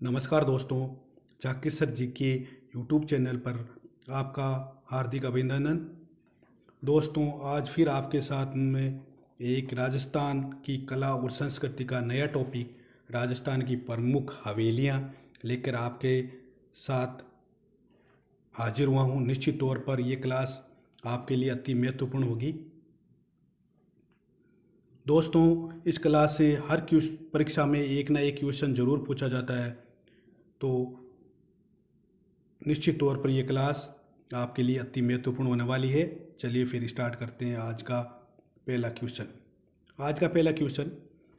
नमस्कार दोस्तों, जाकिर सर जी के यूट्यूब चैनल पर आपका हार्दिक अभिनंदन। दोस्तों, आज फिर आपके साथ में एक राजस्थान की कला और संस्कृति का नया टॉपिक, राजस्थान की प्रमुख हवेलियां लेकर आपके साथ हाजिर हुआ हूं। निश्चित तौर पर ये क्लास आपके लिए अति महत्वपूर्ण होगी। दोस्तों, इस क्लास से हर परीक्षा में एक ना एक क्वेश्चन जरूर पूछा जाता है, तो निश्चित तौर पर यह क्लास आपके लिए अति महत्वपूर्ण होने वाली है। चलिए फिर स्टार्ट करते हैं आज का पहला क्वेश्चन। आज का पहला क्वेश्चन,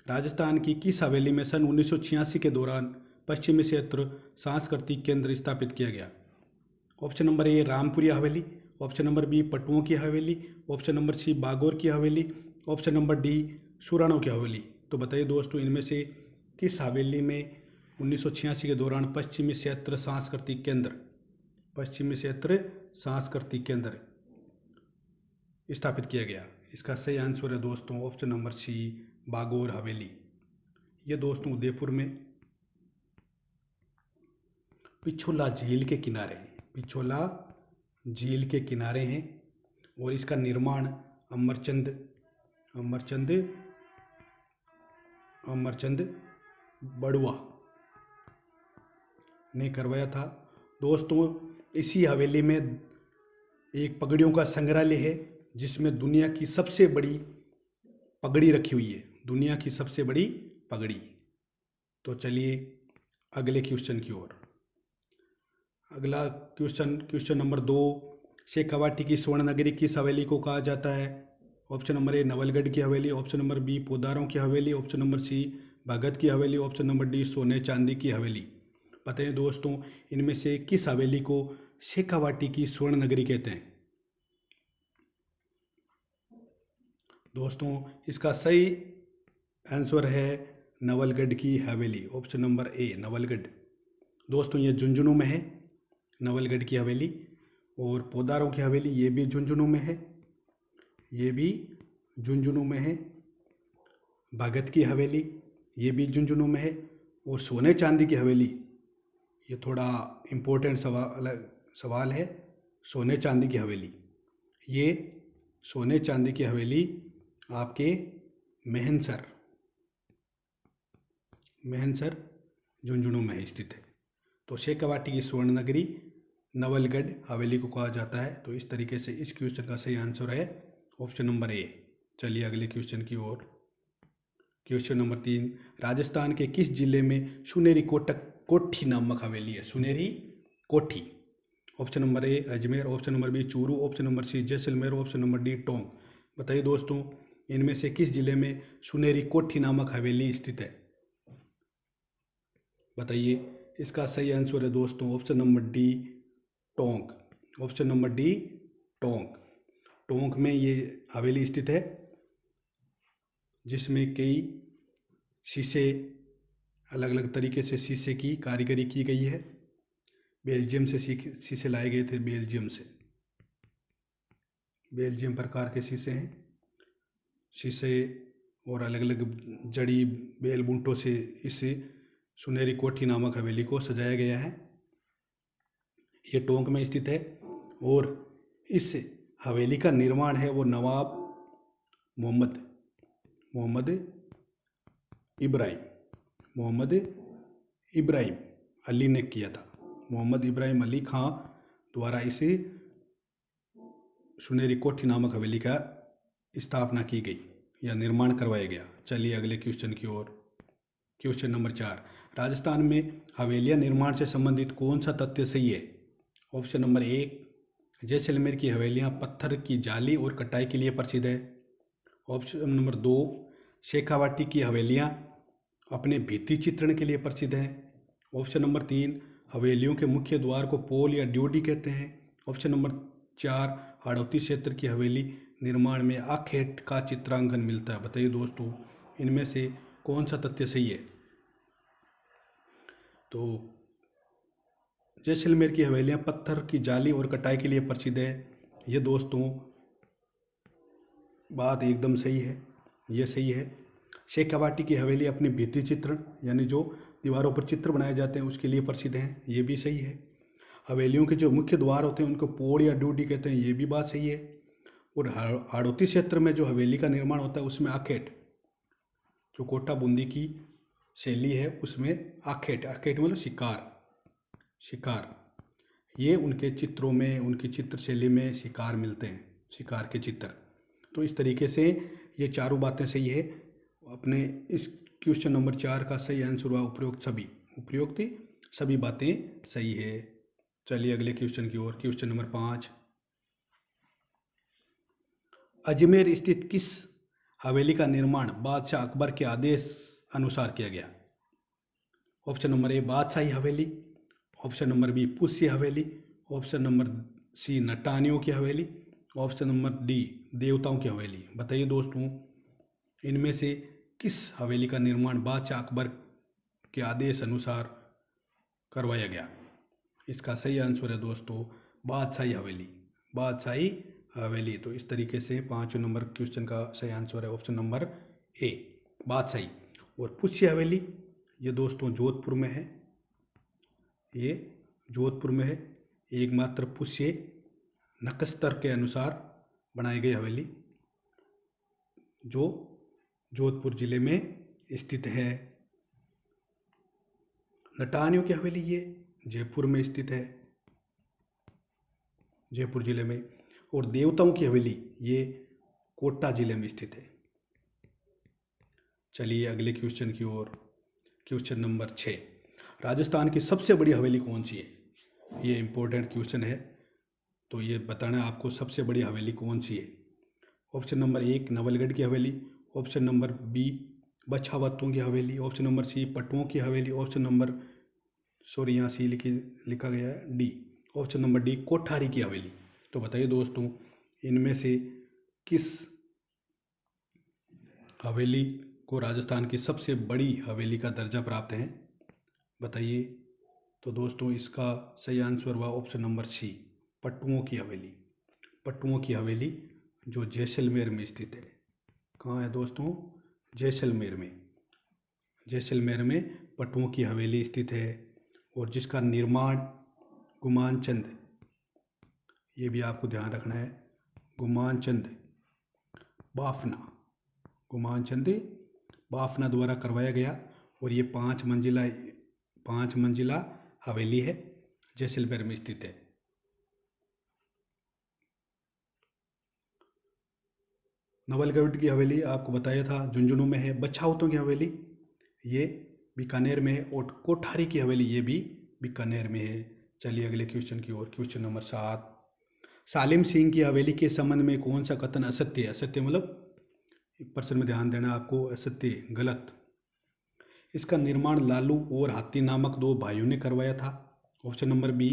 राजस्थान की किस हवेली में सन 1986 के दौरान पश्चिमी क्षेत्र सांस्कृतिक केंद्र स्थापित किया गया? ऑप्शन नंबर ए रामपुरी हवेली, ऑप्शन नंबर बी पटुओं की हवेली, ऑप्शन नंबर सी बागोर की हवेली, ऑप्शन नंबर डी सुराणों की हवेली। तो बताइए दोस्तों, इनमें से किस हवेली में 1986 के दौरान पश्चिमी क्षेत्र सांस्कृतिक केंद्र स्थापित किया गया? इसका सही आंसर है दोस्तों ऑप्शन नंबर सी बागोर हवेली। ये दोस्तों उदयपुर में पिछोला झील के किनारे हैं और इसका निर्माण अमरचंद बड़ुआ ने करवाया था। दोस्तों, इसी हवेली में एक पगड़ियों का संग्रहालय है जिसमें दुनिया की सबसे बड़ी पगड़ी रखी हुई है, दुनिया की सबसे बड़ी पगड़ी। तो चलिए अगले क्वेश्चन की ओर। अगला क्वेश्चन नंबर 2, शेखावाटी की स्वर्ण नगरी किस हवेली को कहा जाता है? ऑप्शन नंबर ए नवलगढ़ की हवेली, ऑप्शन नंबर बी पोदारों की हवेली, ऑप्शन नंबर सी भगत की हवेली, ऑप्शन नंबर डी सोने चांदी की हवेली। बताइए दोस्तों, इनमें से किस हवेली को शेखावाटी की स्वर्ण नगरी कहते हैं? दोस्तों, इसका सही आंसर है नवलगढ़ की हवेली, ऑप्शन नंबर ए नवलगढ़। दोस्तों, ये झुंझुनू में है नवलगढ़ की हवेली, और पोदारों की हवेली ये भी झुंझुनू में है, भगत की हवेली ये भी झुंझुनू में है, और सोने चांदी की हवेली, ये थोड़ा इम्पोर्टेंट सवाल है। सोने चांदी की हवेली आपके मेहनसर झुंझुनू में स्थित है। तो शेखावाटी की स्वर्ण नगरी नवलगढ़ हवेली को कहा जाता है। तो इस तरीके से इस क्वेश्चन का सही आंसर है ऑप्शन नंबर ए। चलिए अगले क्वेश्चन की ओर। क्वेश्चन नंबर 3, राजस्थान के किस जिले में सुनेरी कोठी नामक हवेली है? Suneri Kothi. Option number A Ajmer, option number B Churu, option number C Jaisalmer, option number D Tonk. बताइए दोस्तों, इनमें से किस जिले में सुनेरी कोठी नामक हवेली स्थित है? बताइए, इसका सही आंसर है दोस्तों option number D Tonk. Option number D Tonk में ये हवेली स्थित है, जिसमें कई शीशे, अलग अलग तरीके से शीशे की कारीगरी की गई है। बेल्जियम से शीशे लाए गए थे, बेल्जियम प्रकार के शीशे और अलग अलग जड़ी बेल बूंटों से इस सुनेरी कोठी नामक हवेली को सजाया गया है। ये टोंक में स्थित है और इस हवेली का निर्माण है वो नवाब मोहम्मद इब्राहिम अली ने किया था। मोहम्मद इब्राहिम अली खां द्वारा इसे सुनेरी कोठी नामक हवेली का स्थापना की गई या निर्माण करवाया गया। चलिए अगले क्वेश्चन की ओर। क्वेश्चन नंबर 4, राजस्थान में हवेलियां निर्माण से संबंधित कौन सा तथ्य सही है? ऑप्शन नंबर 1, जैसलमेर की हवेलियां पत्थर की जाली और कटाई के लिए प्रसिद्ध है। ऑप्शन नंबर 2, शेखावाटी की हवेलियां अपने भित्ति चित्रण के लिए प्रसिद्ध हैं। ऑप्शन नंबर 3, हवेलियों के मुख्य द्वार को पोल या ड्योढ़ी कहते हैं। ऑप्शन नंबर 4, हाड़ौती क्षेत्र की हवेली निर्माण में आखेट का चित्रांकन मिलता है। बताइए दोस्तों, इनमें से कौन सा तथ्य सही है? तो जैसलमेर की हवेलियां पत्थर की जाली और कटाई के लिए प्रसिद्ध है। ये दोस्तों बात एकदम सही है, ये सही है। शेखावाटी की हवेली अपने भित्ति चित्रण यानी जो दीवारों पर चित्र बनाए जाते हैं उसके लिए प्रसिद्ध हैं, ये भी सही है। हवेलियों के जो मुख्य द्वार होते हैं उनको पोड़ या ड्यूटी कहते हैं, ये भी बात सही है। और हाड़ौती क्षेत्र में जो हवेली का निर्माण होता है उसमें आखेट, जो कोटा बूंदी की शैली है उसमें आखेट, आखेट मतलब शिकार, शिकार, ये उनके चित्रों में, उनकी चित्र शैली में शिकार मिलते हैं, शिकार के चित्र। तो इस तरीके से ये चारों बातें सही है। अपने इस क्वेश्चन नंबर 4 का सही आंसर हुआ उपरोक्त सभी, उपरोक्त सभी बातें सही है। चलिए अगले क्वेश्चन की ओर। क्वेश्चन नंबर 5, अजमेर स्थित किस हवेली का निर्माण बादशाह अकबर के आदेश अनुसार किया गया? ऑप्शन नंबर ए बादशाही हवेली, ऑप्शन नंबर बी पुष्य हवेली, ऑप्शन नंबर सी नटानियों की हवेली, ऑप्शन नंबर डी देवताओं की हवेली। बताइए दोस्तों, इनमें से किस हवेली का निर्माण बादशाह अकबर के आदेश अनुसार करवाया गया? इसका सही आंसर है दोस्तों बादशाही हवेली, बादशाही हवेली। तो इस तरीके से 5 नंबर क्वेश्चन का सही आंसर है ऑप्शन नंबर ए बादशाही। और पुष्य हवेली ये दोस्तों जोधपुर में है, ये जोधपुर में है। एकमात्र पुष्य नक्षत्र के अनुसार बनाई गई हवेली जो जोधपुर जिले में स्थित है। नटानियों की हवेली ये जयपुर में स्थित है, जयपुर जिले में। और देवताओं की हवेली ये कोटा जिले में स्थित है। चलिए अगले क्वेश्चन की ओर। क्वेश्चन नंबर 6, राजस्थान की सबसे बड़ी हवेली कौन सी है? ये इंपॉर्टेंट क्वेश्चन है, तो ये बताना है आपको सबसे बड़ी हवेली कौन सी है। ऑप्शन नंबर 1 नवलगढ़ की हवेली, ऑप्शन नंबर बी बछावतों की हवेली, ऑप्शन नंबर सी पटुओं की हवेली, ऑप्शन नंबर यहाँ सी लिखा गया है D, option number D Kothari की हवेली। तो बताइए दोस्तों, इनमें से किस हवेली को राजस्थान की सबसे बड़ी हवेली का दर्जा प्राप्त है? बताइए। तो दोस्तों इसका सही आंसर हुआ ऑप्शन नंबर सी पटुओं की हवेली, पटुओं की हवेली जो जैसलमेर में स्थित है। कहाँ है दोस्तों? जैसलमेर में, जैसलमेर में पटुओं की हवेली स्थित है। और जिसका निर्माण गुमानचंद, ये भी आपको ध्यान रखना है, गुमानचंद बाफना, गुमानचंद बाफना द्वारा करवाया गया। और ये 5 मंजिला हवेली है, जैसलमेर में स्थित है। नवलगढ़ की हवेली आपको बताया था झुंझुनू में है। बछावतों की हवेली ये बीकानेर में है। और कोठारी की हवेली ये भी बीकानेर में है। चलिए अगले क्वेश्चन की ओर। क्वेश्चन नंबर 7, सालिम सिंह की हवेली के संबंध में कौन सा कथन असत्य है? असत्य मतलब प्रश्न में ध्यान देना आपको, असत्य गलत। इसका निर्माण लालू और हाथी नामक 2 भाइयों ने करवाया था। ऑप्शन नंबर बी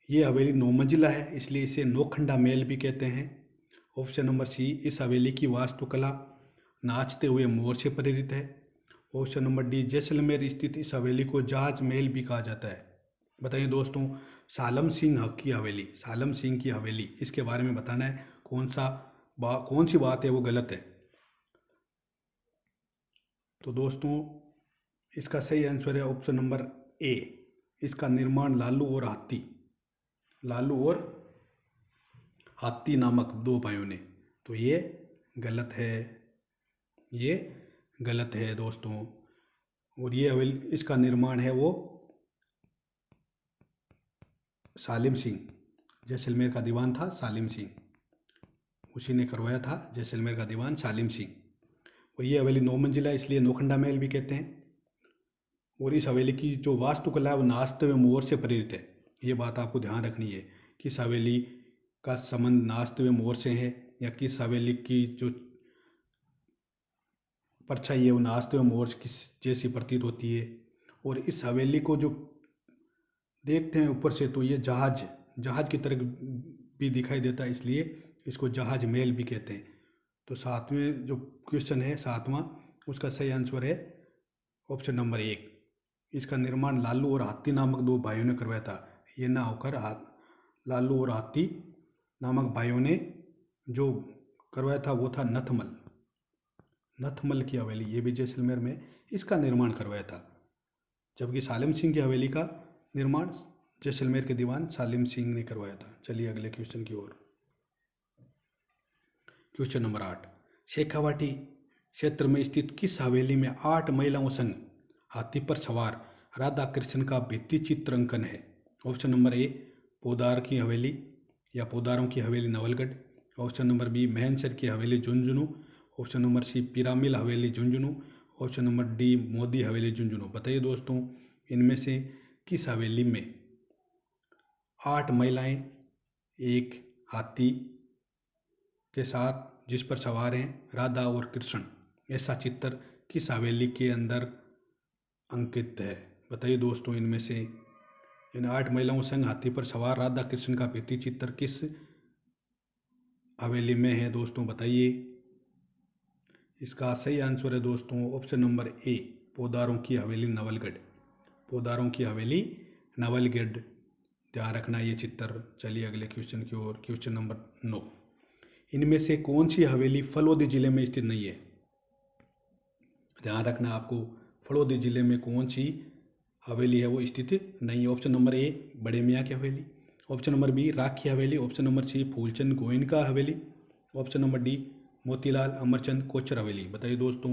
ये हवेली 9 मंजिला है इसलिए इसे नौखंडा महल भी कहते हैं। ऑप्शन नंबर सी इस हवेली की वास्तुकला नाचते हुए मोर से प्रेरित है। ऑप्शन नंबर डी जैसलमेर स्थित इस हवेली को जहाज महल भी कहा जाता है। बताइए दोस्तों, सालम सिंह की हवेली, सालम सिंह की हवेली, इसके बारे में बताना है कौन सी बात है वो गलत है। तो दोस्तों इसका सही आंसर है ऑप्शन नंबर ए, इसका निर्माण लालू और हाथी नामक 2 भाइयों ने। तो ये गलत है, ये गलत है दोस्तों। और ये हवेली, इसका निर्माण है वो सालिम सिंह, जैसलमेर का दीवान था सालिम सिंह, उसी ने करवाया था, जैसलमेर का दीवान सालिम सिंह। और ये हवेली 9 मंजिला इसलिए नौखंडा महल भी कहते हैं। और इस हवेली की जो वास्तुकला है वो नाचते हुए मोर से प्रेरित है। ये बात आपको ध्यान रखनी है, किस हवेली का संबंध नाचते हुए मोर से है, या किस हवेली की जो परछाई है वो नाचते हुए मोर किस जैसी प्रतीत होती है। और इस हवेली को जो देखते हैं ऊपर से तो ये जहाज की तरह भी दिखाई देता है, इसलिए इसको जहाज महल भी कहते हैं। तो 7वें जो क्वेश्चन है 7वां, उसका सही आंसर है ऑप्शन नंबर 1, इसका निर्माण लालू और हाथी नामक 2 भाइयों ने करवाया था। ये ना होकर लालू और हाथी नामक भाइयों ने जो करवाया था वो था नथमल की हवेली, ये भी जैसलमेर में इसका निर्माण करवाया था। जबकि सालिम सिंह की हवेली का निर्माण जैसलमेर के दीवान सालिम सिंह ने करवाया था। चलिए अगले क्वेश्चन की ओर। क्वेश्चन नंबर 8, शेखावाटी क्षेत्र में स्थित किस हवेली में 8 महिलाओं संग हाथी पर सवार राधा कृष्ण का भित्ति चित्र अंकन है? ऑप्शन नंबर ए, पोदार की हवेली या पोदारों की हवेली Nawalgarh. Option number B, Mahansar की हवेली Jhunjhunu. Option number C, Piramal हवेली Jhunjhunu. Option number D, Modi हवेली झुंझुनू। बताइए दोस्तों, इनमें से किस हवेली में 8 महिलाएं एक हाथी के साथ जिस पर सवार हैं राधा और कृष्ण, ऐसा चित्र किस हवेली के अंदर अंकित है? बताइए दोस्तों, इनमें से इन 8 महिलाओं संग हाथी पर सवार राधा कृष्ण का भित्ति चित्र किस हवेली में है दोस्तों? बताइए। इसका सही आंसर है दोस्तों ऑप्शन नंबर ए, पोदारों की हवेली नवलगढ़। पोदारों की हवेली नवलगढ़, ध्यान रखना ये चित्र। चलिए अगले क्वेश्चन की ओर। क्वेश्चन नंबर 9, इनमें से कौन सी हवेली फलोदी जिले में स्थित नहीं है? ध्यान रखना आपको, फलोदी जिले में कौन सी हवेली है वो स्थित नहीं है। ऑप्शन नंबर ए, बड़े मियाँ की हवेली। ऑप्शन नंबर बी, राख की हवेली। Option number C, Phoolchand Goenka हवेली। Option number D, Motilal Amarchand Kochar हवेली। बताइए दोस्तों,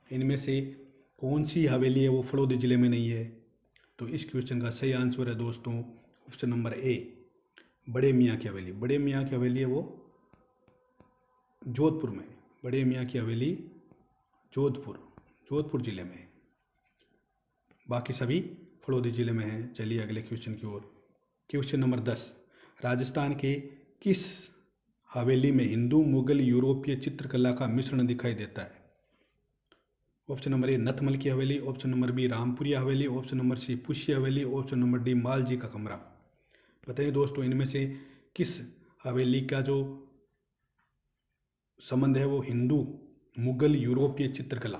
इनमें से कौन सी हवेली है वो फलोदी जिले में नहीं है? तो इस क्वेश्चन का सही आंसर है दोस्तों ऑप्शन नंबर ए, बड़े मियाँ की हवेली। बड़े मियाँ की हवेली है वो जोधपुर में। बड़े मियाँ की हवेली जोधपुर जिले में, बाकी सभी फलोदी जिले में हैं। चलिए अगले क्वेश्चन की ओर। क्वेश्चन नंबर 10, राजस्थान के किस हवेली में हिंदू मुगल यूरोपीय चित्रकला का मिश्रण दिखाई देता है? ऑप्शन नंबर ए, नथमल की हवेली। ऑप्शन नंबर बी, रामपुरिया हवेली। ऑप्शन नंबर सी, पुष्य हवेली। ऑप्शन नंबर डी, मालजी का कमरा। बताइए दोस्तों, इनमें से किस हवेली का जो संबंध है वो हिंदू मुगल यूरोपीय चित्रकला,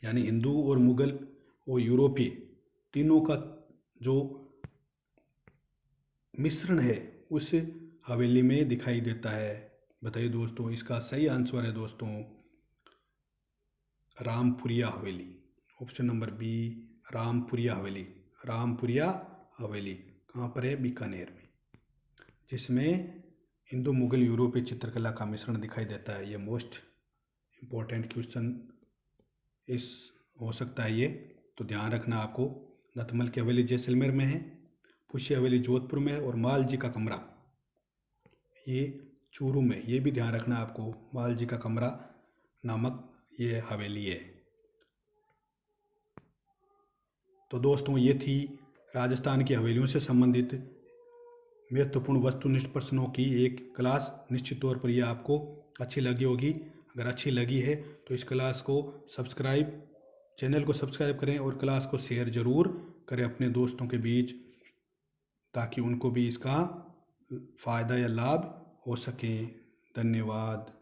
यानी हिंदू और मुगल और यूरोपीय तीनों का जो मिश्रण है उस हवेली में दिखाई देता है। बताइए दोस्तों, इसका सही आंसर है दोस्तों रामपुरिया हवेली। ऑप्शन नंबर बी, रामपुरिया हवेली। रामपुरिया हवेली कहाँ पर है? बीकानेर में, जिसमें हिंदू मुगल यूरोपीय चित्रकला का मिश्रण दिखाई देता है। ये मोस्ट इम्पोर्टेंट क्वेश्चन इस हो सकता है ये, तो ध्यान रखना आपको। नथमल की हवेली जैसलमेर में है, पुष्य हवेली जोधपुर में है और मालजी का कमरा ये चूरू में। ये भी ध्यान रखना आपको, मालजी का कमरा नामक ये हवेली है। तो दोस्तों, ये थी राजस्थान की हवेलियों से संबंधित महत्वपूर्ण वस्तुनिष्ठ प्रश्नों की एक क्लास। निश्चित तौर पर यह आपको अच्छी लगी होगी। अगर अच्छी लगी है तो इस क्लास को चैनल को सब्सक्राइब करें और क्लास को शेयर ज़रूर करें अपने दोस्तों के बीच, ताकि उनको भी इसका फ़ायदा या लाभ हो सके। धन्यवाद।